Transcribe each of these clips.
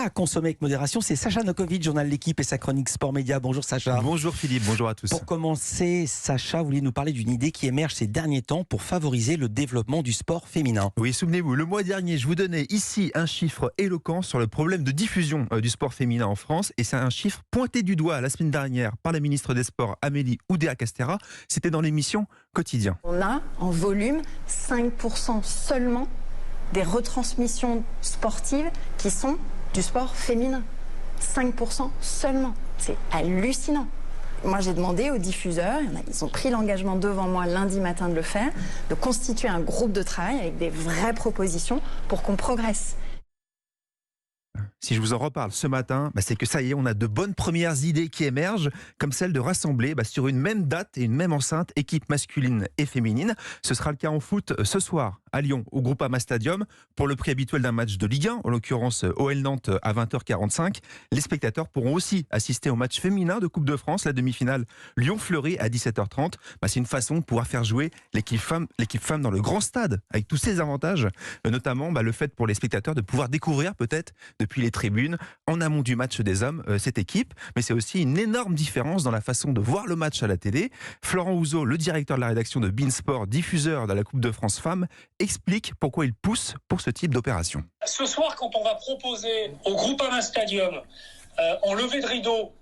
à consommer avec modération, c'est Sacha Nokovic, journal L'Équipe et sa chronique Sport Média. Bonjour Sacha. Bonjour Philippe, bonjour à tous. Pour commencer, Sacha, vous voulez nous parler d'une idée qui émerge ces derniers temps pour favoriser le développement du sport féminin. Oui, souvenez-vous, le mois dernier, je vous donnais ici un chiffre éloquent sur le problème de diffusion du sport féminin en France. Et c'est un chiffre pointé du doigt la semaine dernière par la ministre des Sports, Amélie Oudéa-Castéra. C'était dans l'émission Quotidien. On a en volume 5% seulement des retransmissions sportives qui sont du sport féminin. 5% seulement. C'est hallucinant. Moi, j'ai demandé aux diffuseurs, ils ont pris l'engagement devant moi lundi matin de le faire, de constituer un groupe de travail avec des vraies propositions pour qu'on progresse. Si je vous en reparle ce matin, c'est que ça y est, on a de bonnes premières idées qui émergent, comme celle de rassembler sur une même date et une même enceinte équipe masculine et féminine. Ce sera le cas en foot ce soir à Lyon, au Groupama Stadium, pour le prix habituel d'un match de Ligue 1, en l'occurrence OL Nantes à 20h45. Les spectateurs pourront aussi assister au match féminin de Coupe de France, la demi-finale Lyon-Fleury à 17h30. C'est une façon de pouvoir faire jouer l'équipe femme dans le grand stade, avec tous ses avantages, notamment le fait pour les spectateurs de pouvoir découvrir peut-être depuis les tribunes, en amont du match des hommes, cette équipe. Mais c'est aussi une énorme différence dans la façon de voir le match à la télé. Florent Houzeau, le directeur de la rédaction de Beansport, diffuseur de la Coupe de France Femmes, explique pourquoi il pousse pour ce type d'opération. Ce soir, quand on va proposer au Groupama Stadium, en levée de rideau,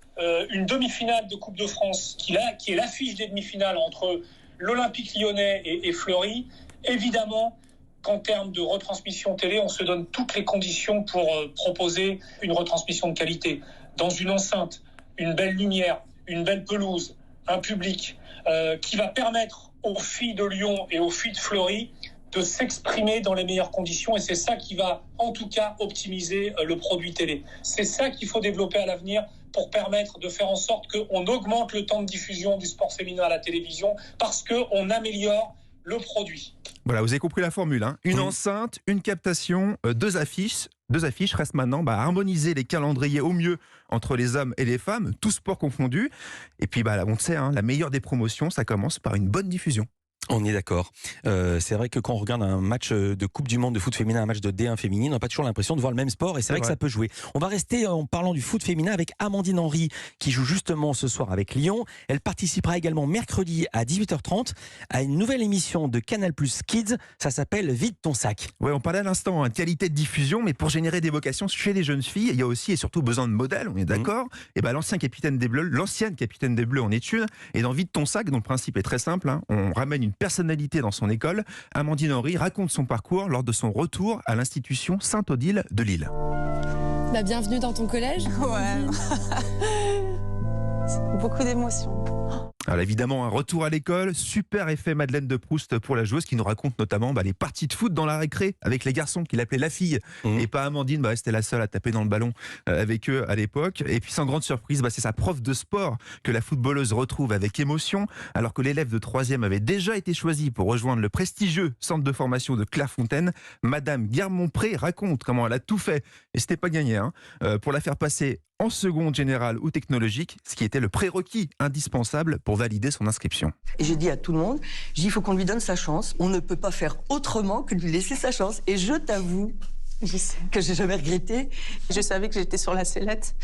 une demi-finale de Coupe de France, qui est l'affiche des demi-finales entre l'Olympique Lyonnais et Fleury, évidemment qu'en termes de retransmission télé, on se donne toutes les conditions pour proposer une retransmission de qualité. Dans une enceinte, une belle lumière, une belle pelouse, un public qui va permettre aux filles de Lyon et aux filles de Fleury de s'exprimer dans les meilleures conditions, et c'est ça qui va en tout cas optimiser le produit télé. C'est ça qu'il faut développer à l'avenir pour permettre de faire en sorte qu'on augmente le temps de diffusion du sport féminin à la télévision, parce qu'on améliore le produit. Voilà, vous avez compris la formule. Une enceinte, une captation, deux affiches. Reste maintenant à harmoniser les calendriers au mieux entre les hommes et les femmes, tous sports confondus. Et puis on le sait, la meilleure des promotions, ça commence par une bonne diffusion. On est d'accord. C'est vrai que quand on regarde un match de Coupe du Monde de foot féminin, un match de D1 féminine, on n'a pas toujours l'impression de voir le même sport, et c'est vrai que ça peut jouer. On va rester en parlant du foot féminin avec Amandine Henry, qui joue justement ce soir avec Lyon. Elle participera également mercredi à 18h30 à une nouvelle émission de Canal+ Kids. Ça s'appelle Vide ton sac. Ouais, on parlait à l'instant de qualité de diffusion, mais pour générer des vocations chez les jeunes filles, il y a aussi et surtout besoin de modèles, on est d'accord. Et l'ancienne capitaine des Bleus en est une. Et dans Vide ton sac, dont le principe est très simple, on ramène une personnalité dans son école. Amandine Henry raconte son parcours lors de son retour à l'institution Sainte-Odile de Lille. Bienvenue dans ton collège. Ouais. Beaucoup d'émotions. Alors évidemment, un retour à l'école, super effet Madeleine de Proust pour la joueuse qui nous raconte notamment les parties de foot dans la récré avec les garçons qu'il appelait la fille et pas Amandine, c'était la seule à taper dans le ballon avec eux à l'époque. Et puis sans grande surprise, c'est sa prof de sport que la footballeuse retrouve avec émotion, alors que l'élève de 3e avait déjà été choisi pour rejoindre le prestigieux centre de formation de Clairefontaine. Madame Guermont-Pré raconte comment elle a tout fait, et c'était pas gagné, pour la faire passer en seconde générale ou technologique, ce qui était le prérequis indispensable pour valider son inscription. Et j'ai dit à tout le monde, il faut qu'on lui donne sa chance. On ne peut pas faire autrement que de lui laisser sa chance. Et je t'avoue que j'ai jamais regretté. Je savais que j'étais sur la sellette.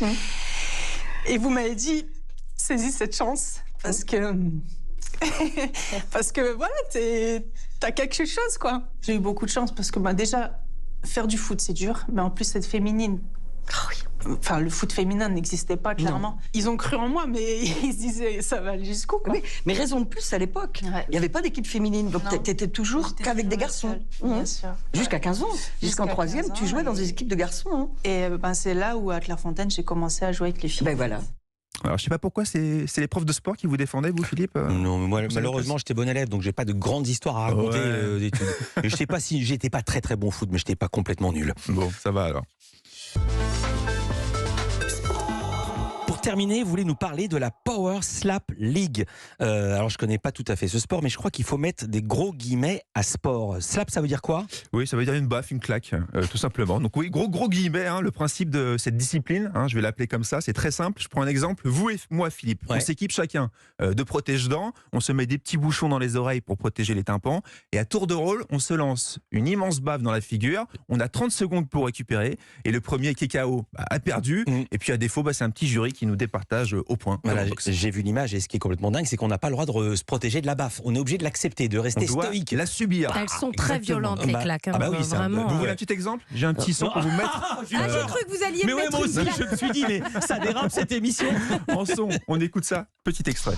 Et vous m'avez dit, saisis cette chance. Parce que voilà, t'as quelque chose, quoi. J'ai eu beaucoup de chance parce que déjà, faire du foot, c'est dur. Mais en plus, être féminine. Enfin, le foot féminin n'existait pas, clairement. Non. Ils ont cru en moi, mais ils se disaient, ça va aller jusqu'où, quoi. Oui, mais raison de plus, à l'époque, il n'y avait pas d'équipe féminine, donc t'étais toujours qu'avec des garçons. Bien sûr. Jusqu'à 15 ans. Jusqu'en 3e, tu jouais dans des équipes de garçons. Et c'est là où, à Clairefontaine, j'ai commencé à jouer avec les filles. Voilà. Alors, je ne sais pas pourquoi, c'est les profs de sport qui vous défendaient, vous, Philippe Non, mais moi, malheureusement, j'étais bon élève, donc j'ai pas de grandes histoires à raconter d'études. Je sais pas si j'étais pas très très bon foot, mais j'étais pas complètement nul. Bon, ça va alors. Pour terminer, vous voulez nous parler de la Power Slap League. Alors, je connais pas tout à fait ce sport, mais je crois qu'il faut mettre des gros guillemets à sport. Slap, ça veut dire quoi ? Oui, ça veut dire une baffe, une claque, tout simplement. Donc oui, gros guillemets, hein, le principe de cette discipline, hein, je vais l'appeler comme ça, c'est très simple. Je prends un exemple, vous et moi, Philippe, on s'équipe chacun de protège-dents, on se met des petits bouchons dans les oreilles pour protéger les tympans, et à tour de rôle, on se lance une immense baffe dans la figure, on a 30 secondes pour récupérer, et le premier qui est KO a perdu, et puis à défaut, c'est un petit jury qui nous départage au point. Voilà, j'ai vu l'image, et ce qui est complètement dingue, c'est qu'on n'a pas le droit de se protéger de la baffe. On est obligé de l'accepter, de rester stoïque. La subir. Elles sont très violentes, les claques. Ah bah oui, vraiment. Vous voulez un petit exemple ? J'ai un petit son pour vous mettre. J'ai cru que vous alliez mais mettre moi aussi, une claque. je me suis dit, mais ça dérape cette émission. En son, on écoute ça. Petit extrait.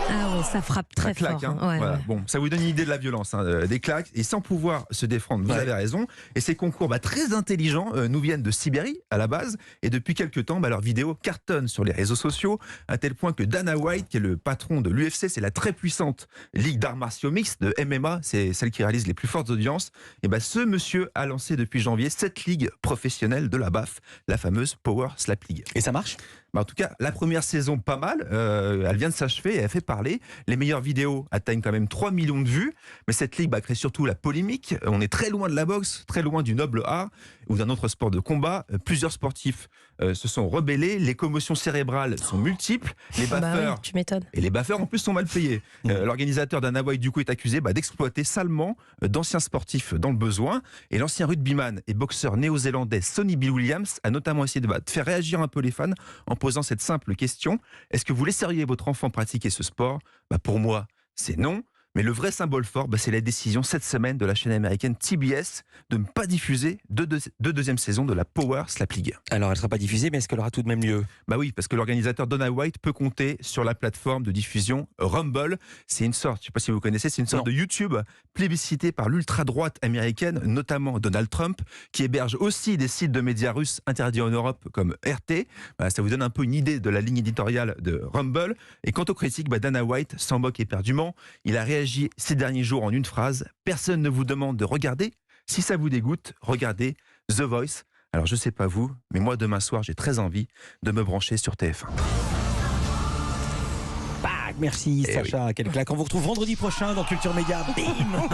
Ah oui, ça frappe très claque, fort. hein. Voilà. Bon, ça vous donne une idée de la violence, hein, des claques, et sans pouvoir se défendre, vous avez raison. Et ces concours très intelligents nous viennent de Sibérie à la base, et depuis quelques temps, leurs vidéos cartonnent sur les réseaux sociaux, à tel point que Dana White, qui est le patron de l'UFC, c'est la très puissante ligue d'arts martiaux mixtes de MMA, c'est celle qui réalise les plus fortes audiences, et ce monsieur a lancé depuis janvier cette ligue professionnelle de la BAF, la fameuse Power Slap League. Et ça marche ? En tout cas, la première saison, pas mal. Elle vient de s'achever et elle fait parler. Les meilleures vidéos atteignent quand même 3 millions de vues. Mais cette ligue crée surtout la polémique. On est très loin de la boxe, très loin du noble art ou d'un autre sport de combat. Plusieurs sportifs se sont rebellés. Les commotions cérébrales sont multiples. Les baffeurs, tu m'étonnes. et les baffeurs en plus sont mal payés. L'organisateur Dana White du coup est accusé d'exploiter salement d'anciens sportifs dans le besoin. Et l'ancien rugbyman et boxeur néo-zélandais Sonny Bill Williams a notamment essayé de faire réagir un peu les fans en posant cette simple question: est-ce que vous laisseriez votre enfant pratiquer ce sport ? Pour moi, c'est non. Mais le vrai symbole fort, c'est la décision cette semaine de la chaîne américaine TBS de ne pas diffuser de deuxième saison de la Power Slap League. Alors, elle ne sera pas diffusée, mais est-ce qu'elle aura tout de même lieu ? Oui, parce que l'organisateur Dana White peut compter sur la plateforme de diffusion Rumble. C'est une sorte, je ne sais pas si vous connaissez, c'est une sorte de YouTube plébiscité par l'ultra-droite américaine, notamment Donald Trump, qui héberge aussi des sites de médias russes interdits en Europe comme RT. Ça vous donne un peu une idée de la ligne éditoriale de Rumble. Et quant aux critiques, Dana White s'en moque éperdument. Il a réagi ces derniers jours en une phrase: personne ne vous demande de regarder. Si ça vous dégoûte, regardez The Voice. Alors je sais pas vous, mais moi demain soir j'ai très envie de me brancher sur TF1. Merci Sacha, quelle claque. On vous retrouve vendredi prochain dans Culture Média. Bim.